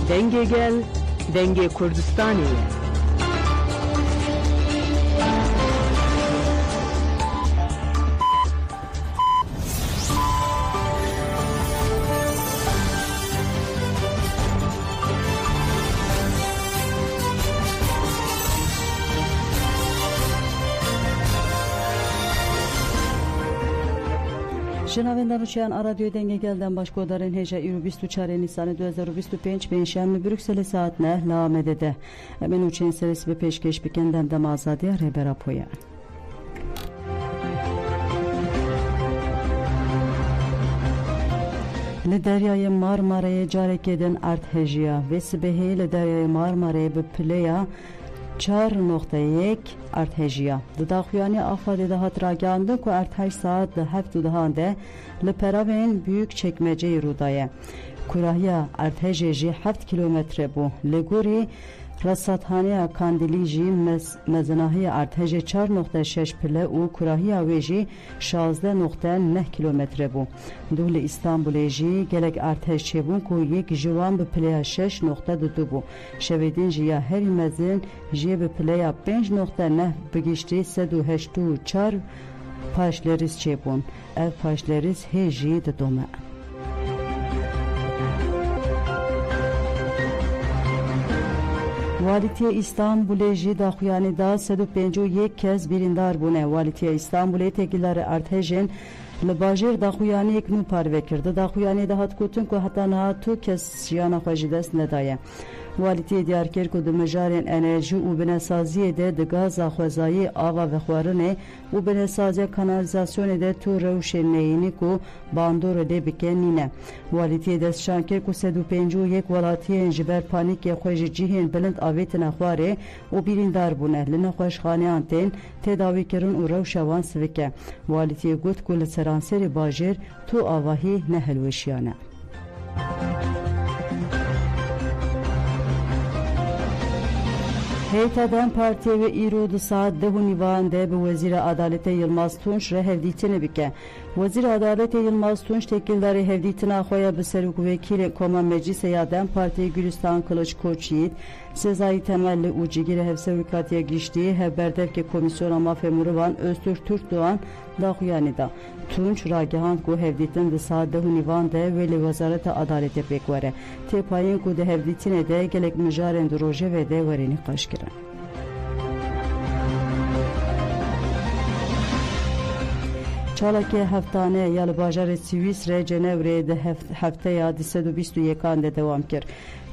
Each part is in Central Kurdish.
Denge gel, denge Kurdistaniye. Şenavendar uçayan Radyo Denge gelden başkodarın heja 24 Nisan 2025 Benşemli Brüksel saatine lamedede. Hemen uçayan serisi ve peşkeş bikenden de mazadiye rebera poya. Le Deryayı Marmara'ya carek eden Arthejiya ve Sibehe Le Deryayı Marmara'ya ve Pleya 4.1 Arthejiya. Daxuyani afade da hatragandı ku Arthej saat da haftu dahande le peraven büyük çekmece rudaya. Kurahya Artheji 7 kilometre bu. Leguri Rasathaniya Kandiliji mezanahiya Artheji 4.6 pile u Kurahya veji 16.9 kilometre bu. Dole İstanbul'eji gelek Arthej çebun ku yek jivan be pile 6.2 bu. Şevedin jiya her mezin jiye be pile 5.9 begişti 7.4 paşleriz çebun. Ev paşleriz heji de dome. Valitiye İstanbul'e jî daxuyani da 151 kez birindar bune. Valitiye İstanbul'e tekilleri Arthejin li bajêr daxuyani ek nû parve kirdi. Daxuyani da hat gotin ku heta niha tu kes jiyana xwe ji dest nedaye. Valitiye Diyarbakır ku di mijarên enerjî û binesaziyê de di gaza xwezayî ava ve xwarinê û binesaziya kanalizasyonê de tu rewşên neyînî ku bandorê de bikenîne. Valitiye destşan kir ku 151 welatiyên ji ber panîkê xwe ji cihên bilind avêtine xwarê û birîndar bûne. Li nexweşxaneyan tên tedavîkirin û rewşa wan sivik e. Valitiye got ku li seranserê bajêr tu avahî ne hilweşiyane. Heyeta Dem Partiye ve İrodu saat 10 nivande be Vezir Adalete Yılmaz Tunç re hevditine bike. Vezir Adalete Yılmaz Tunç tekilleri hevditine xoya be seruk vekili Koma Meclise ya Dem Partiye Gülistan Kılıç Koçyiğit Sezai temelli u cigire hevsevikatiye giştiği hevberdevke komisyona mafemuru Öztürk Türk Doğan daxuyani da. Tunç ragihan ku hevditin de saat 10 nivande ve li Wezareta Adalete pekvere. Tepayin ku de hevditine de gelek mijaren de roje ve de verini kaşkiren. Çalaki heftane yalı bajarı Sivîsre Cenevre'de heftaya 221 de devam kir.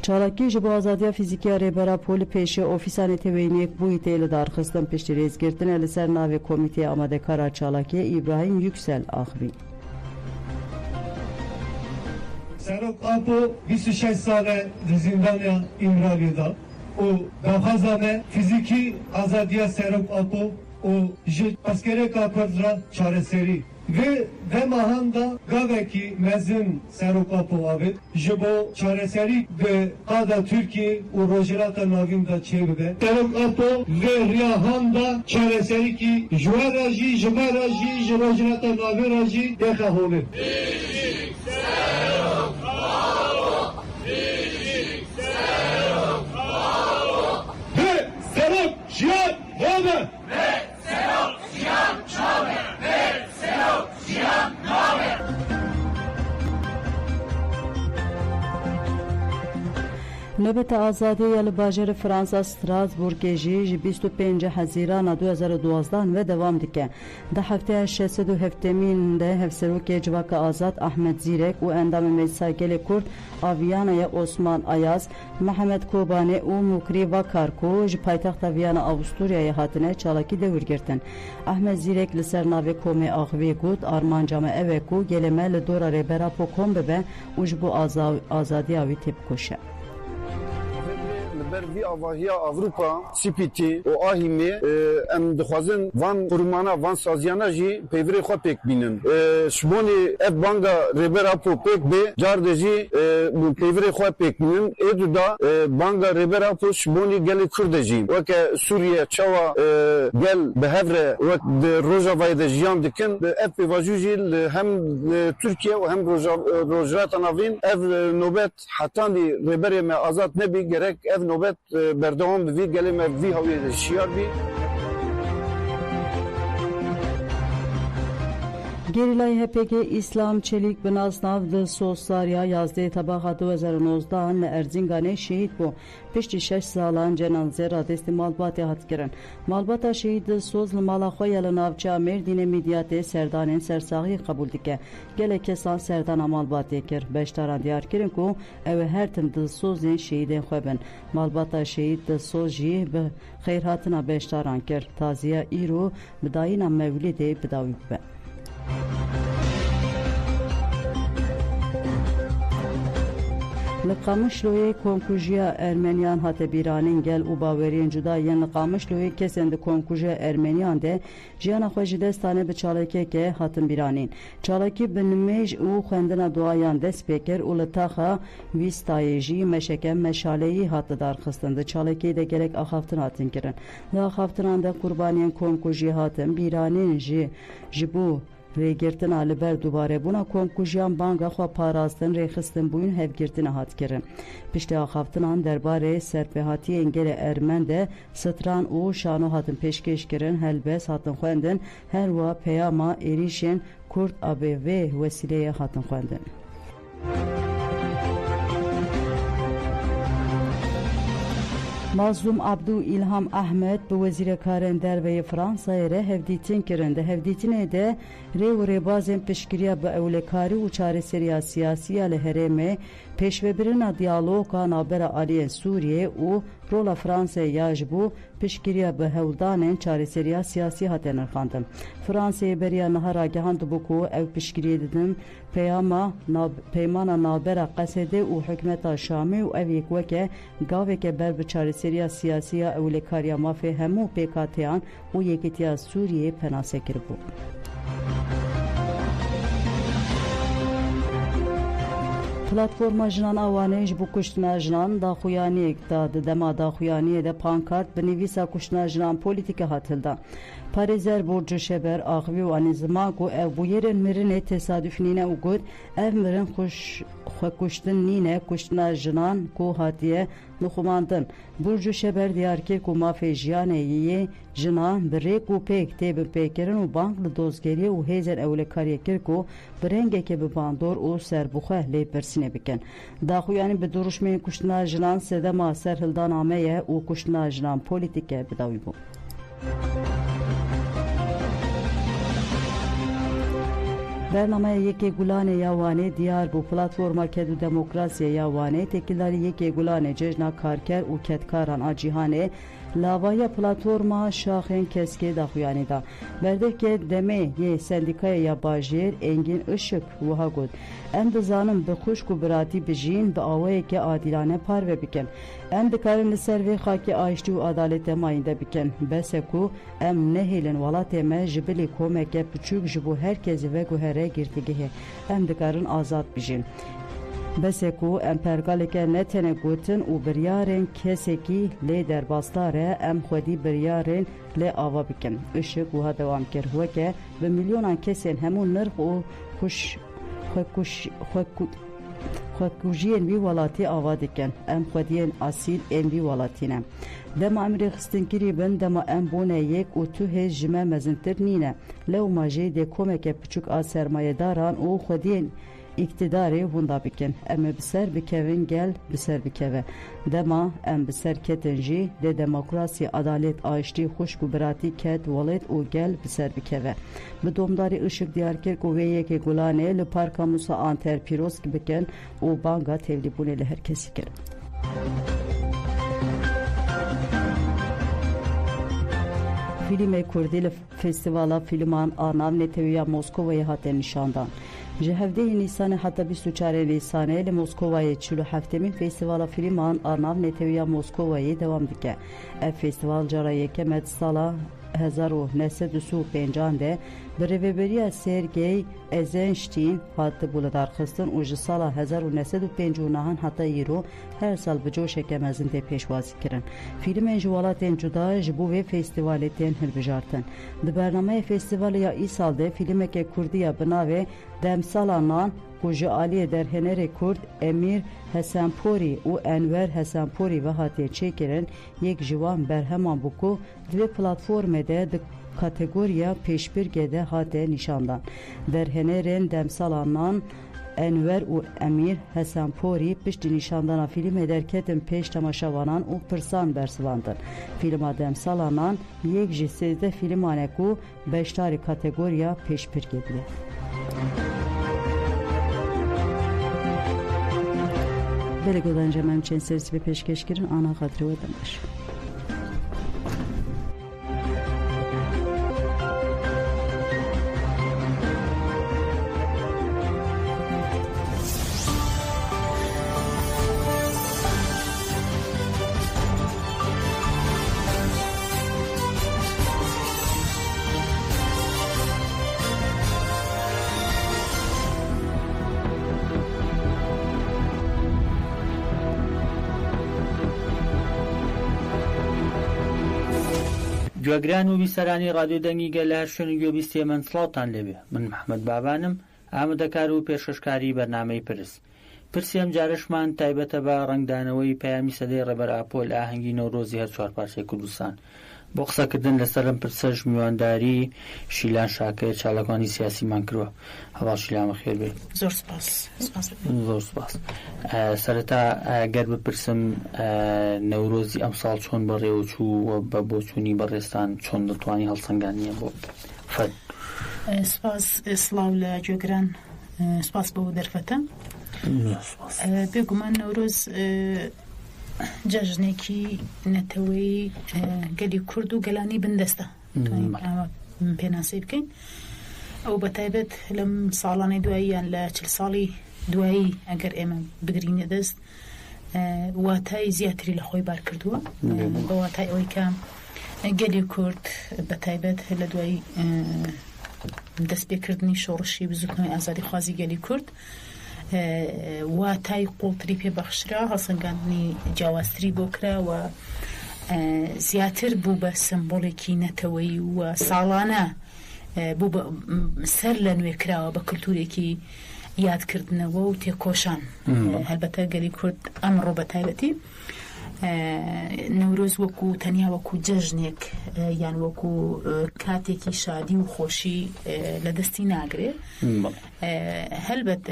Çalaki ji bo azadiya fizikiya rêbera polî pêşê ofîsanê tevêniyek bûyî tê li darxistin piştî rêzgirtinê li ser navê Komîteya Amadekara Çalakiyê İbrahim Yüksel axivî. Serok Apo 26 sale di zindana İmralı'da. O daxazane fiziki azadiya Serok Apo o ji askereka perdra çareseri. Ve demahanda gaveki mezin Serokapo avit jibo çareseri ve kada Türkiye u rojilata navinda çevde Serokapo ve riyahanda çareseri ki jwaraji jmaraji rojilata naviraji dekha hole. Biricik Serokapo, biricik Serokapo. Ve Serok Cihan Home. Ve Serok Cihan Home. Ve Serok Cihan Home. Nöbet azadiye yalı bajarı Fransa Strasbourg'e jî 25 Haziran 2012 ve devam dike. Da haftaya 6 de hevserokê civaka azad Ahmet Zîrek û endamê Meclisa Gelê Kurd Aviyanaya Osman Ayaz, Mehmet Kobane û Mukri Vakar ku ji paytexta Viyana Avusturyayê hatine çalakî dewr girtin. Ahmet Zîrek li ser navê Komê Axivê got armanca me ev e ku geleme li dora rêbera Pokom bibe û ji bo azadiya wî têbikuşe. ber vi avahiya Avrupa CPT o ahimi em dixwazin van kurmana van saziyana jî peyvîrê xwe pêk bînin. Şibonê ev banga rêbera po pêk bê car de jî bu peyvîrê xwe pêk bînin. Êdû da banga rêbera po şibonê gelê Kurd de jî weke Sûriye çawa gel bi hev re wek di Rojavayê de jiyan dikin ev pêvajî jî hem Türkiye û hem Rojhilata Navîn ev nobet hetanî rêberê me azad nebî gerek ev nobet berdewam bivî gelê me vî hawiyê de şiyar bî. Gerilay HPG İslam Çelik Binasnav de Soslarya yazdığı tabağa 2019 li Erzincanê şehit bû. Piştî 6 salan cenazê radestî malbatê hat kirin. Malbata şehîd soz li mala xwe ya li navçeya Mêrdînê Midyatê serdanên sersaxî qebûl dike. Gelek kesan serdana malbatê kir. Beşdaran diyar kirin ku ew her tim di sozên şehîdên xwe bin. Malbata şehîd di soz jî bi xêrhatina beşdaran kir. Taziya îro bi dayîna Mewlidê bidawî bibe. Li Qamişloyê Komkujiya Ermeniyan hate bîranîn gel û baweriyên cuda yên li Qamişloyê kesên di Komkujiya Ermeniyan de jiyana xwe ji destanê bi çalakeke hatin bîranîn. Çalakî bi nimêj û xwendina duayan dest pê kir û li taxa wîstayê jî meşeke meşaleyî hat darxistin. Di çalakê de gelek axaftin hatin kirin. Li axaftinan de qurbaniyên Komkujiyê hatin bîranîn ji bo rêgirtina li ber dubarebûna komkujiyan banga xwe parastin rêxistin bûyîn hevgirtina hat kirin. Piştî axaftinan derbarê serpêhatiyên gelê Ermen de stran û şano hatin pêşkêş kirin, helbes hatin xwendin, her wa peyama êrişên Kurd a bi vê wesileyê hatin xwendin. Mazlum Abdû İlham Ahmed bi Wezîrekarên Derveyê Fransayê re hevdîtin kirin. Di hevdîtinê de rê û rêbazên piştgiriya bi ewlekarî û çareseriya siyasî ya li herêmê pêşvebirina diyaloga navbera aliyên Sûriyê û rola Fransayê ya ji bo piştgiriya bi hewldanên çareseriya siyasî hate nirxandin. Fransayê beriya nihara gihan dibû ku ev piştgiriyê didin peymana navbera Qesedê û hikûmeta Şamê û ev yek weke gaveke ber bi çareseriya siyasî ya ewlekariya mafê hemû pêkatiyan û yekîtiya Sûriyê penasekir bû. Platforma jinan awanê ji bo kuştina jinan daxuyaniyek da di dema daxuyaniyê de pankart bi nivîsa kuştina jinan polîtîke hat hildan. Parêzer Borcu Şeber axivî û anî ziman ku ev bûyerên mirinê tesadüf nîne û got ev mirin xwekuştin nîne kuştina jinan ku hatiye nixumandin. Borcu Şeber diyar kir ku mafê jiyanê yê jinan bi rêk û pêk tê bin pêkirin û bank li dozgeriyê û hêzên ewlekariyê kir ku bi rengeke bi bandor û serbixwe lê pirsînê bikin. Daxuyanî bi duruşmeyên kuştina jinan sedema serhildana me ye û kuştina jinan polîtîke bidawî bû. Bernamaya Yekê Gulanê ya Wanê diyar bû platforma Kedû Demokrasiya ya Wanê tekildarî Yekê Gulanê cejna karker û ketkaran a cîhanê lavaya platforma şaxên keskê daxuyanî da berdeke demê yê sendîkaya ya Bajêr Engin Işık wiha got em dizanin bi xuşk û biratî bijîn bi awayeke adîlane parve bikin. Em dikarin li ser vê xakê aştî û adaletê mayînde bikin. Bes e ku em nehêlin welatê me ji bilî komeke piçûk ji bo herkesî veguhere girtîgehê. Em dikarin azad bijîn. Bes e ku em pergaleke ne tene gotin û biryarên kesekî lê derbasdar e em xwedî biryarên lê ava bikin. Işık wiha dewam kir weke bi milyonan kesên hemû nirx û xwekujiyên vî welatî ava dikin. Em xwediyên asîl ên vî welatî ne. Dema em rêxistinkerî bin dema em bûne yek û tu hêz ji me mezintir nîne. Lewma jê dê komeke piçûk a sermayedaran û xwediyên iktidarê hûnda bikin. Em bi ser bikevin gel bi ser bikeve. Dema em bi ser ketin jî dê demokrasî, adalet, aştî, xuşk û biratî ket welêt û gel bi ser bikeve. Bi domdarî Işık diyar kir ku vê Yekê Gulanê li Parka Musa Anter pîroz bikin û banga tevlîbûnê li herkesî kirin. فیلم کردی لفستیوالا فیلمان آناو نتویا موسکوی هات نشاندان. جهفده نیسان حتی 24 نیسانه لموسکوی 47مین فستیوالا فیلمان آناو نتویا موسکوی دوام دیگه. فستیوال جارایی که مد سالا 1925 ده برای سرگی ایزنشتین هات بولدار خستن و جسال 1959 حتی ایرو هر سال به جوش کمازن ده پیشوازی کرن. فیلم جوالات جدا جبوه فستیوالتین هر بجارتن. ده برنامه فستیوال یا ای سال ده فیلم که کردیا بناوه دم سالانان کجا عالی در هنر کرد امیر حسنپوری و انور حسنپوری و هاتی چکرن یک جوان برهمان بکو دو پلاتفورم ده کاتگوریا پیشبرگه ده هاتی نشاندان. در هنرین دم سالانان انور و امیر حسنپوری پشت نشاندن فیلم درکتن پیش تماشاوانان و پرسان برسواندن. فیلم دم سالانان یک جسیده فیلمانه کو بیشتر کاتگوریا پیشبرگه ده. بلگودن جمعیم چند سرسی به پیشکش کردن آنها خاطر و دمش. جوگران و بیسرانی رادیو دنگی گله شون گوبیستی من سلطان لبه من محمد بابانم آمدکار و پیشکشکاری برنامه پرسیم جارشمان تایبەتە بە ڕنگدانەوەی پەیامی سەدەی ڕێبەر ئاپۆل ئاهەنگی نەورۆزی هەر چوار پارچەی کوردستان بۆ قسەکردن لەسەرم پرسەش میوانداری شیلان شاکر چالاکانی سیاسیمان کردووە. هەواڵ شیلامە خێر بێ. زۆر سپاس. زۆر سپاس. سەرەتا گەر بپرسم نەورۆزی ئەمساڵ چۆن بەڕێوەچوو بە بۆچوونی بەڕێستان چۆن دەتوانی هەڵسەنگاندنیە بۆ فەد. سپاس سڵاو لە جۆگران سپاس بۆ دەرفەتە. بێگومان نەورۆز جەژنێکی نەتەوەی گەلی کورد و گەلانی بندەستە پێناسەی بکەین. ئەو بەتایبەت لەم ساڵانەی دوایی یان لە 40 ساڵی دوایی ئەگەر ئێمە بگرینە دەست واتای زیاتری لە خۆی بار کردووە بە واتای ئەوەی کە گەلی کورد بەتایبەت لە دوای دەستپێکردنی شۆڕشی بزوتنەوەی ئازادی خوازی گەلی کورد واتای قوڵتری پێبەخشرا هەڵسەنگاندنی جیاوازتری بۆ کرا و زیاتر بوو بە سمبۆڵێکی نەتەوەی و ساڵانە بوو بە سەر لە نوێ کراوە بە کللتورێکی یادکردنەوە و تێکۆشان. هەلبەتە گەلی کورد ئەمڕۆ بەتایبەتی نەورۆز وەکو تەنیا وەکو جەژنێک یان وەکو کاتێکی شادی و خۆشی لە دەستی ناگرێ. هەلبەت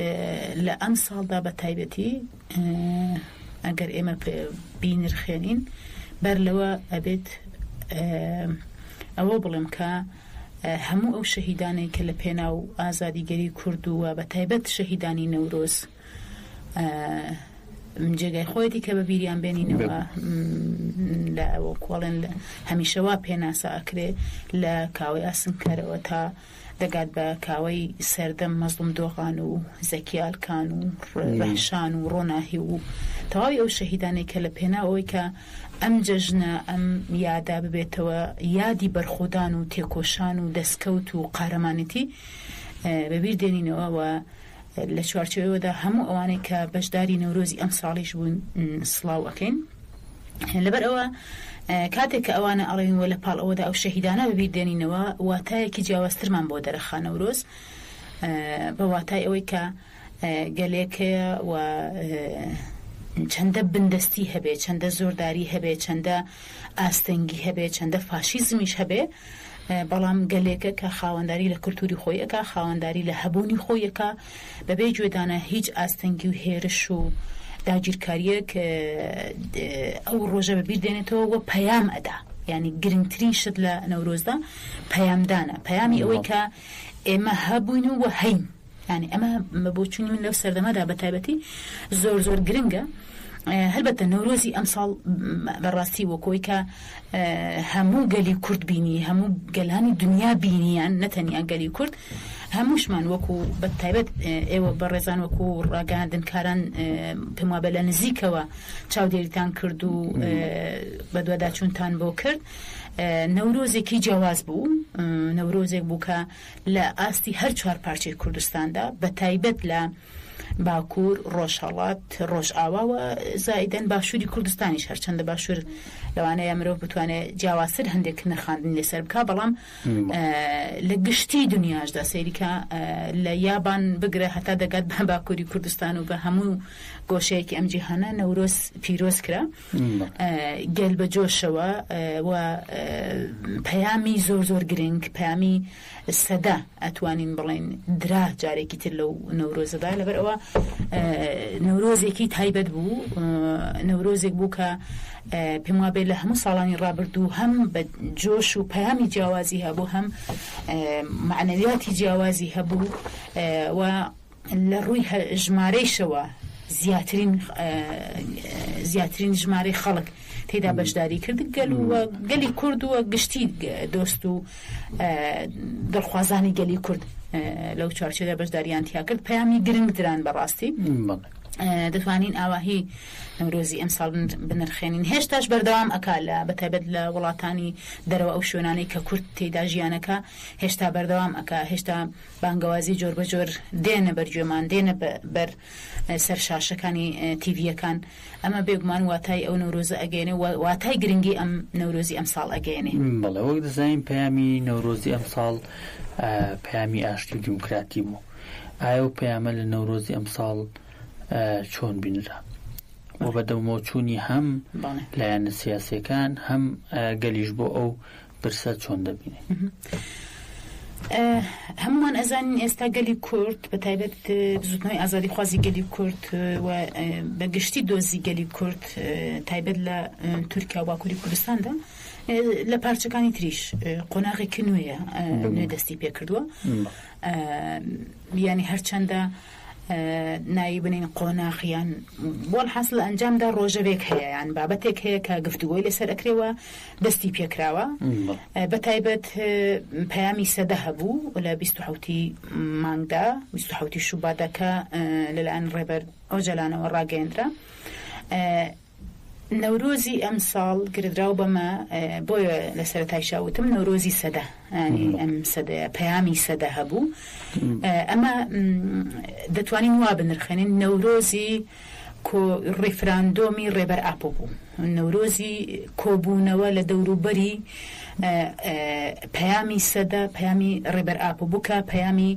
لە ئەم ساڵدا بەتایبەتی ئەگەر ئێمە بینرخێنین بەر لەوە ئەبێت ئەوە بڵێم کە هەموو ئەو شەهیدانەی کە لە پێناو ئازادیگەری کورد و بەتایبەت شەهیدانی نەورۆز جێگای خۆیەتی کە بە بیریان بێنینەوە لە وەکوڵێن هەمیشەوا پێناسە ئەکرێ لە کاوەی ئاسنکەرەوە تا دەگات بە کاوەی سەردەم مەزلوم دۆغان و زەکیالکان و ڕەحشان و ڕۆناهی و تەواوی ئەو شەهیدانەی کە لە پێناوەوەی کە ئەم جەژنە ئەم یادا ببێتەوە یادی بەرخۆدان و تێکۆشان و دەستکەوت و قارەمانەتی بەبیر دێنینەوە و لە چوارچێوەدا هەموو ئەوانەی کە بەشداری نەورۆزی ئەم ساڵیش بوون سڵاو ئەکەین. لەبەر ئەوە کاتێک کە ئەوانە ئەڵێنەوە لە پاڵ ئەوەدا ئەو شەهیدانە بەبیر دێنینەوە واتایەکی جیاوازترمان بۆ دەرەخا نەورۆز بە واتای ئەوەی کە گەلێکەیە و چەندە بندەستی هەبێ، چەندە زۆرداری هەبێ، چەندە ئاستەنگی هەبێ، چەندە فاشیزمیش هەبێ، بەڵام گەلێکە کە خاوەنداری لە کولتوری خۆیەکە، خاوەنداری لە هەبوونی خۆیەکە بەبێ گوێدانە هیچ ئاستەنگی و هێرش و داگیرکاریەک ئەو ڕۆژە بەبیر دێنێتەوە و پەیام ئەدا. یعنی گرنگترین شت لە نەورۆزدا پەیامدانە، پەیامی ئەوەی کە ئێمە هەبووین و هەین. یعنی ئەمە بۆچوونی من لەو سەردەمەدا بەتایبەتی زۆر زۆر گرنگە هەلبەتە نەورۆزی ئەمساڵ بەڕاستی وەکۆی کە هەموو گەلی کورد بینی هەموو گەلانی دنیا بینیان نەتەنیا گەلی کورد هەمووشمان وەکو بەتایبەت ئێوە بەڕێزان وەکو ڕاگەاندنکاران پێم وابە لە نزیکەوە چاودێریتان کرد و بەدواداچوونتان بۆ کرد نەورۆزێکی جیاواز بوو نەورۆزێک بوو کە لە ئاستی هەر چوار پارچەی کوردستاندا بەتایبەت لە باکوور ڕۆژهەڵات ڕۆژئاواوە زائیدەن باشووری کوردستانیش هەرچەندە باشوور لەوانەیە مرۆڤ بتوانێت جیاوازتر هەندێک نەخاندن لێسەر بکە بەڵام لە گشتی دنیاشدا سەیریکە لە یابان بگرە هەتا دەگات بە باکووری کوردستان و بە هەموو گۆشەیەکی ئەم جیهانە نەورۆز پیرۆز کرا گەل بە جۆشەوە و پەیامی زۆر زۆر گرنگ پەیامی سەدا ئەتوانین بڵێن درا جارێکی تر لەو نەورۆزەدا لەبەر ئەوە نەورۆزێکی تایبەت بوو نەورۆزێک بوو کە پێم وابێت لە هەموو ساڵانی ڕابردوو هەم بە جۆش و پەیامی جیاوازی هەبوو هەم معنەویاتی جیاوازی هەبوو و لە ڕووی ژمارەیشەوە زیاترین ژمارەی خەڵک تێدا بەشداری کرد گەلی کورد و گشتی دۆست و دڵخوازانی گەلی کورد لەو چوارچێدا بەشداریان تیا کرد پەیامی گرنگ دران بەڕاستی دەتوانین ئاواهی نەورۆزی ئەمساڵ بنرخێنین هێشتاش بەردەوام ئەکا لە بەتایبەت لە وڵاتانی دەرەوە ئەو شوێنانەی کە کورد تێدا ژیانەکە هێشتا بەردەوام ئەکا هێشتا بانگەوازی جۆر بە جۆر دێنە بەرگوێمان دێنە بەر سەر شاشەکانی تیڤیەکان ئەمە بێگومان واتای ئەو نەورۆزە ئەگەێنێ واتای گرنگی ئەم نەورۆزی ئەمساڵ ئەگەێنێ بەڵێ وەک دەزانین پەیامی نەورۆزی ئەمساڵ پەیامی ئاشتی و دیموکراتی بوو ئایا و پەیامە لە نەورۆزی ئەمساڵ چۆن بینرا و بەدەمەوەچوونی هەم لایەنە سیاسیەکان هەم گەلیش بۆ ئەو برسە چۆن دەبینێ هەمومان ئەزانین ئێستا گەلی کورد بەتایبەت زوتنەوەی ئازادی خوازی گەلی کورد و بەگشتی دۆزی گەلی کورد تایبەت لە تورکیا و باکووری کوردستاندا لە پارچەکانی تریش قۆناغێکی نوێیە نوێ دەستی پێ کردووە یعنی هەرچەندە ناوی بنین قۆناغیان بۆ حاصل ئەنجامدا ڕۆژەوێک هەیە یان بابەتێک هەیە کە گفتوگۆی لەسەر ئەکرێەوە دەستی پێکراوە بەتایبەت پەیامی سەدە هەبوو لە 27 مانگدا 27 شوباتەکە لەلایەن ڕێبەر ئۆجەلانەوە ڕاگەیەندرا نەورۆزی ئەم ساڵ گردراو بەمە بۆیە لە سەرەتای شاوتم نەورۆزی سەدە ینی ئەم سەدەیە پەیامی سەدە هەبوو ئەمە دەتوانین وا بنرخێنین نەورۆزی ڕیفراندۆمی ڕێبەر ئاپۆ بوو نەورۆزی کۆبوونەوە لە دەوروبەری پەیامی سەدە پەیامی ڕێبەر ئاپۆ بوو کە پەیامی